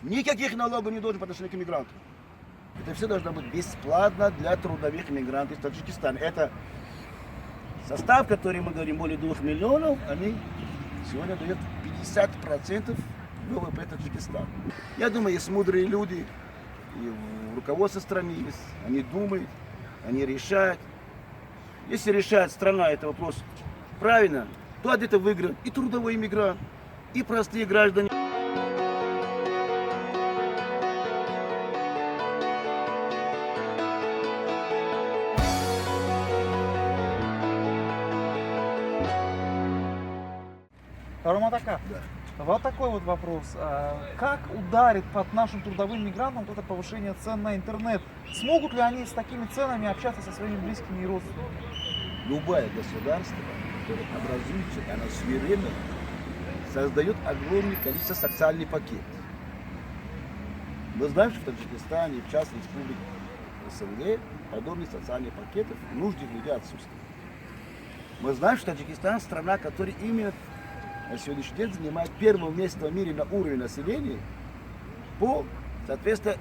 Никаких налогов не должен по отношению к иммигрантам. Это все должно быть бесплатно для трудовых иммигрантов из Таджикистана. Это состав, который мы говорим, более 2 миллионов, они сегодня дают 50% ВВП Таджикистана. Я думаю, есть мудрые люди, и в руководстве страны есть, они думают, они решают. Если решает страна этот вопрос правильно, то от этого выиграет и трудовой иммигрант, и простые граждане. Роматака, вот такой вот вопрос. Как ударит под нашим трудовым мигрантам вот это повышение цен на интернет? Смогут ли они с такими ценами общаться со своими близкими и родственниками? Любое государство, которое образуется, оно суверенно создает огромное количество социальных пакетов. Мы знаем, что в Таджикистане, в частной республике СНГ, подобных социальных пакетов нужных людей отсутствует. Мы знаем, что Таджикистан страна, которая именно на сегодняшний день занимает первое место в мире на уровне населения по, соответственно,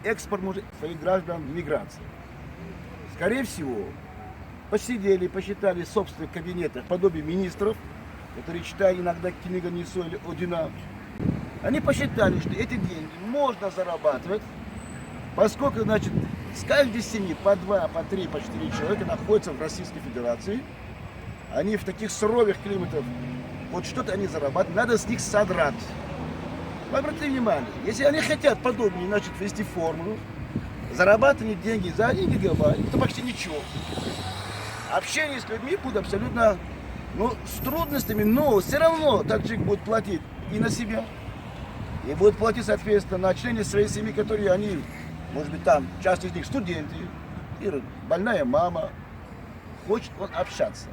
экспорту своих граждан в миграции. Скорее всего, посидели, посчитали в собственных кабинетах подобие министров, которые читают иногда книга Нисо или Одина. Они посчитали, что эти деньги можно зарабатывать, поскольку, значит, с каждой семьи по 2, по 3, по 4 человека находятся в Российской Федерации. Они в таких суровых климатах, вот что-то они зарабатывают, надо с них содрать. Вы обратите внимание, если они хотят подобные, значит, ввести формулу, зарабатывать деньги за 1 гигабайт, это почти ничего. Общение с людьми будет абсолютно, с трудностями, но все равно таджик будет платить и на себя, и будет платить, соответственно, на члены своей семьи, которые они, может быть, там, часть из них студенты, или больная мама, хочет он общаться.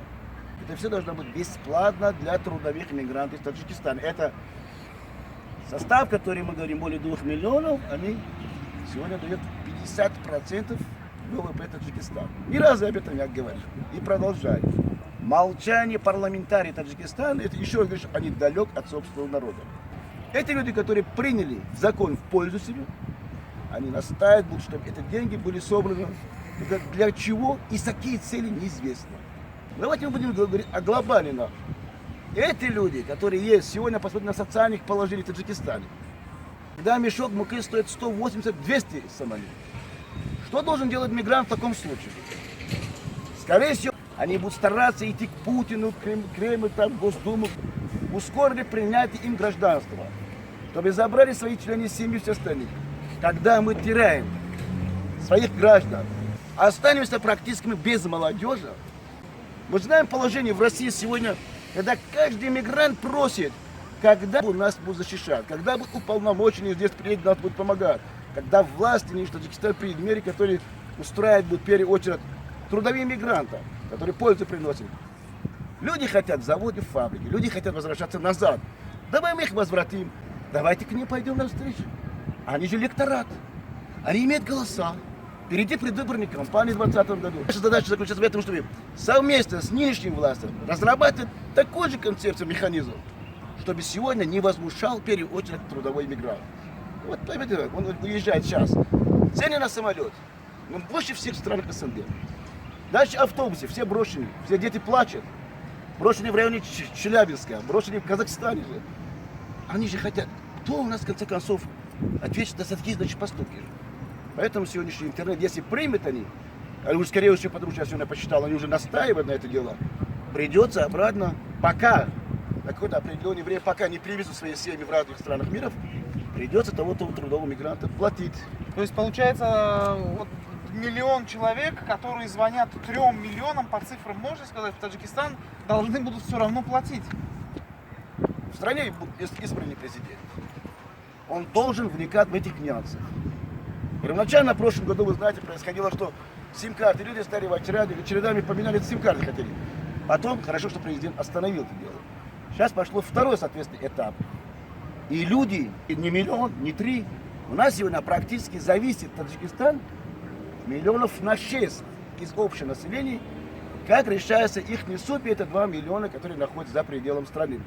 Это все должно быть бесплатно для трудовых иммигрантов из Таджикистана. Это состав, который мы говорим, более 2 миллионов, они сегодня дают 50% ВВП Таджикистана. Ни разу об этом не говорю. И продолжаю. Молчание парламентариев Таджикистана, это еще раз говорю, что они далек от собственного народа. Эти люди, которые приняли закон в пользу себя, они настаивают, чтобы эти деньги были собраны. Для чего и с какие цели неизвестно. Давайте мы будем говорить о глобальном. Эти люди, которые есть сегодня, посмотрите на социальных положениях в Таджикистане. Когда мешок муки стоит 180-200 самолетов. Что должен делать мигрант в таком случае? Скорее всего, они будут стараться идти к Путину, к Кремлю, там, Госдуму, ускорили принятие им гражданства, чтобы забрали свои члены семьи и все остальные. Когда мы теряем своих граждан, останемся практически без молодежи. Мы знаем положение в России сегодня, когда каждый мигрант просит, когда нас будут защищать, когда будут уполномоченные здесь приедут, нас будут помогать, когда власти не Таджикистан приедет меры, которые устраивают будут в первую очередь трудовые мигранты, которые пользу приносят. Люди хотят заводы, фабрики, люди хотят возвращаться назад. Давай мы их возвратим, давайте к ним пойдем навстречу. Они же электорат, они имеют голоса. Впереди предвыборной кампании в 2020 году. Наша задача заключается в этом, чтобы совместно с нынешним властью разрабатывать такую же концепцию, механизм, чтобы сегодня не возмущал в первую очередь трудовой мигрант. Вот, понимаете, он уезжает сейчас. Цены на самолет, больше всех стран СНГ. Дальше автобусы, все брошены, все дети плачут. Брошены в районе Челябинска, брошены в Казахстане же. Они же хотят, кто у нас в конце концов ответит на такие, значит, поступки. Поэтому сегодняшний интернет, если примет они, а уж скорее всего, потому что я сегодня посчитал, они уже настаивают на это дело, придется обратно, пока, на какое-то определенное время, пока не привезут свои семьи в разных странах мира, придется того-то трудового мигранта платить. То есть получается, вот, 1 миллион человек, которые звонят 3 миллионам, по цифрам можно сказать, в Таджикистан, должны будут все равно платить. В стране есть избранный президент. Он должен вникать в этих нюансах. Первоначально в прошлом году, вы знаете, происходило, что сим-карты, люди стали в очередами поменяли сим-карты хотели. Потом, хорошо, что президент остановил это дело. Сейчас пошло второй, соответственно, этап. И люди, не миллион, не 3, у нас сегодня практически зависит Таджикистан миллионов на 6 из общего населения, как решается их судьба, это 2 миллиона, которые находятся за пределом страны.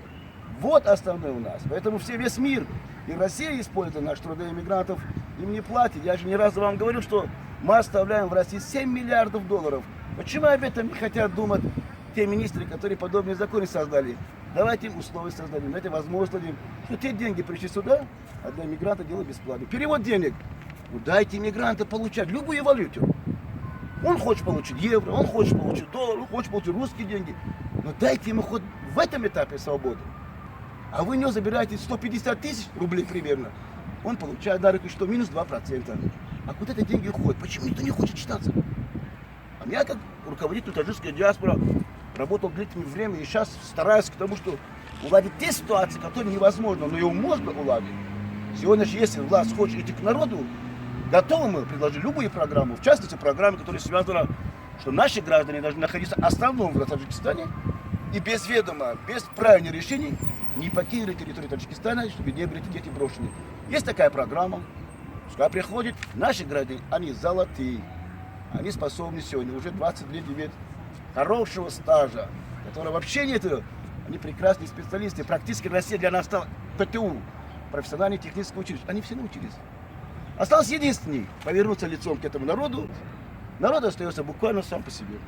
Вот основное у нас. Поэтому весь мир И Россия использует наших трудовых мигрантов, им не платит. Я же не раз вам говорил, что мы оставляем в России 7 миллиардов долларов. Почему об этом не хотят думать те министры, которые подобные законы создали? Давайте им условия создадим, дайте возможность дадим, что те деньги пришли сюда, а для мигранта дело бесплатно. Перевод денег. Ну, дайте мигранта получать любую валюту. Он хочет получить евро, он хочет получить доллар, он хочет получить русские деньги. Но дайте ему хоть в этом этапе свободу. А вы у него забираете 150 тысяч рублей примерно. Он получает на руки что? Минус 2%. А куда эти деньги уходят? Почему никто не хочет читаться? А я как руководитель таджикской диаспоры работал длительное время и сейчас стараюсь к тому, что уладить те ситуации, которые невозможно, но его можно уладить. Сегодня же, если власть хочет идти к народу, готовы мы предложить любые программы, в частности программы, которые связаны, что наши граждане должны находиться основном в Таджикистане и без ведома, без правильных решений не покинули территорию Таджикистана, чтобы не были дети брошены. Есть такая программа, пускай приходят наши граждане, они золотые, они способны сегодня, уже 20 лет имеют хорошего стажа, которого вообще нет, они прекрасные специалисты, практически Россия для нас стала ПТУ, профессиональное техническое училище, они все научились. Осталось единственный повернуться лицом к этому народу. Народ остается буквально сам по себе.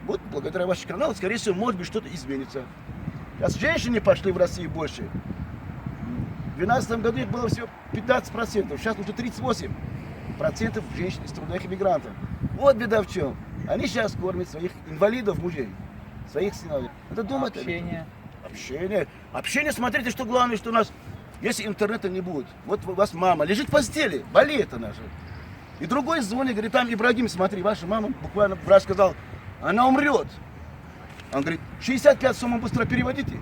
Вот благодаря вашему каналу, скорее всего, может быть, что-то изменится. Сейчас женщины пошли в Россию больше. В 2012 году их было всего 15%, сейчас уже 38% женщин из трудовых иммигрантов. Вот беда в чем. Они сейчас кормят своих инвалидов, мужей, своих сыновей. Это думать. Общение, смотрите, что главное, что у нас, если интернета не будет, вот у вас мама лежит в постели, болеет она же. И другой звонит, говорит, там, Ибрагим, смотри, ваша мама, буквально врач сказал, она умрет. Он говорит, 65 сумм быстро переводите.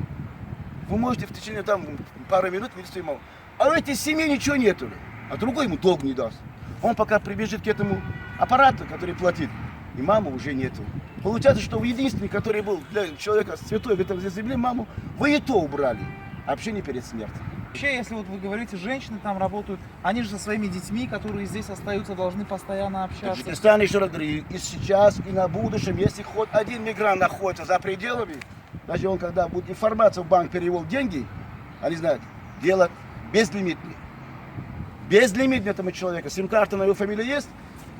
Вы можете в течение там пары минут вывести ему. А у этой семьи ничего нету. А другой ему долг не даст. Он пока прибежит к этому аппарату, который платит, и мамы уже нету. Получается, что единственный, который был для человека святой в этом земле, маму, вы и то убрали. Общение перед смертью. Вообще, если вот вы говорите, женщины там работают, они же со своими детьми, которые здесь остаются, должны постоянно общаться. Таджикистан, еще раз говорю, и сейчас, и на будущем, если хоть один мигрант находится за пределами, даже он, когда будет информация в банк перевел деньги, они знают, дело безлимитное. Безлимитное этому человеку. Сим-карта на его фамилии есть,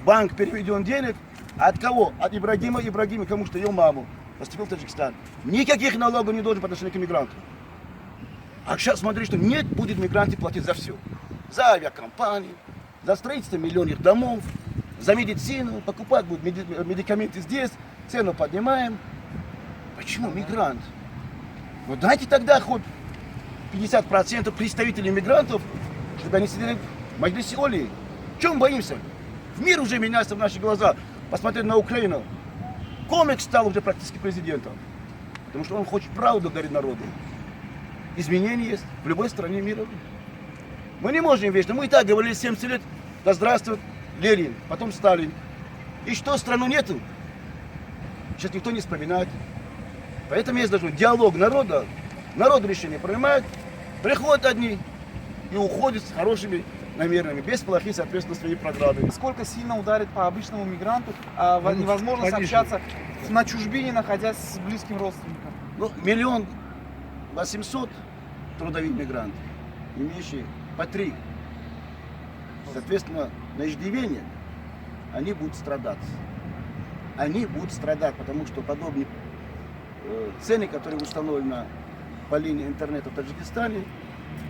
банк переведен денег. От кого? От Ибрагима, кому что ее маму. Поступил в Таджикистан. Никаких налогов не должен по отношению к мигранту. А сейчас смотри, что нет, будет мигранты платить за все. За авиакомпании, за строительство миллионных домов, за медицину, покупать будут медикаменты здесь, цену поднимаем. Почему мигрант? Ну дайте тогда хоть 50% представителей мигрантов, чтобы они сидели в Маджлисе Оли. Чем боимся? В мир уже меняется в наши глаза. Посмотреть на Украину. Комик стал уже практически президентом. Потому что он хочет правду говорить народу. Изменения есть в любой стране мира. Мы не можем вечно. Мы и так говорили 70 лет, да здравствует Ленин, потом Сталин. И что, страну нету? Сейчас никто не вспоминает. Поэтому есть даже диалог народа. Народ решение принимает, приходят одни и уходят с хорошими намерениями, без плохих, соответственно, своей программы. Сколько сильно ударит по обычному мигранту невозможность общаться на чужбине, находясь с близким родственником? Ну, 1 800 000 трудовых мигрантов, имеющие по 3. Соответственно, на иждивение они будут страдать. Они будут страдать, потому что подобные цены, которые установлены по линии интернета в Таджикистане,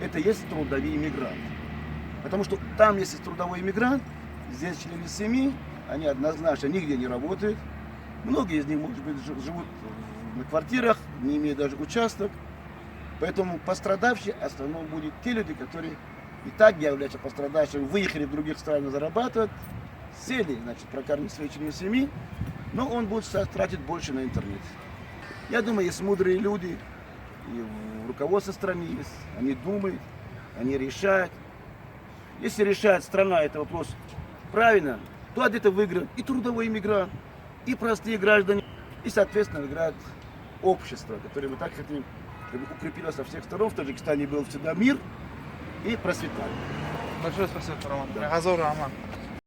это есть трудовые мигранты. Потому что там, если трудовой мигрант, здесь члены семьи, они однозначно нигде не работают. Многие из них, может быть, живут на квартирах, не имеют даже участок. Поэтому пострадавшие в основном будут те люди, которые и так являются пострадавшими, выехали в других стран зарабатывать, сели, значит, прокормить свои члены семьи, но он будет тратить больше на интернет. Я думаю, есть мудрые люди, и в руководстве страны есть, они думают, они решают. Если решает страна этот вопрос правильно, то от этого выиграют и трудовой иммигрант, и простые граждане, и, соответственно, выиграет общество, которое мы так хотим, чтобы укрепилось со всех сторон. В Таджикистане был всегда мир и процветание. Большое спасибо, Роман. Газор Роман.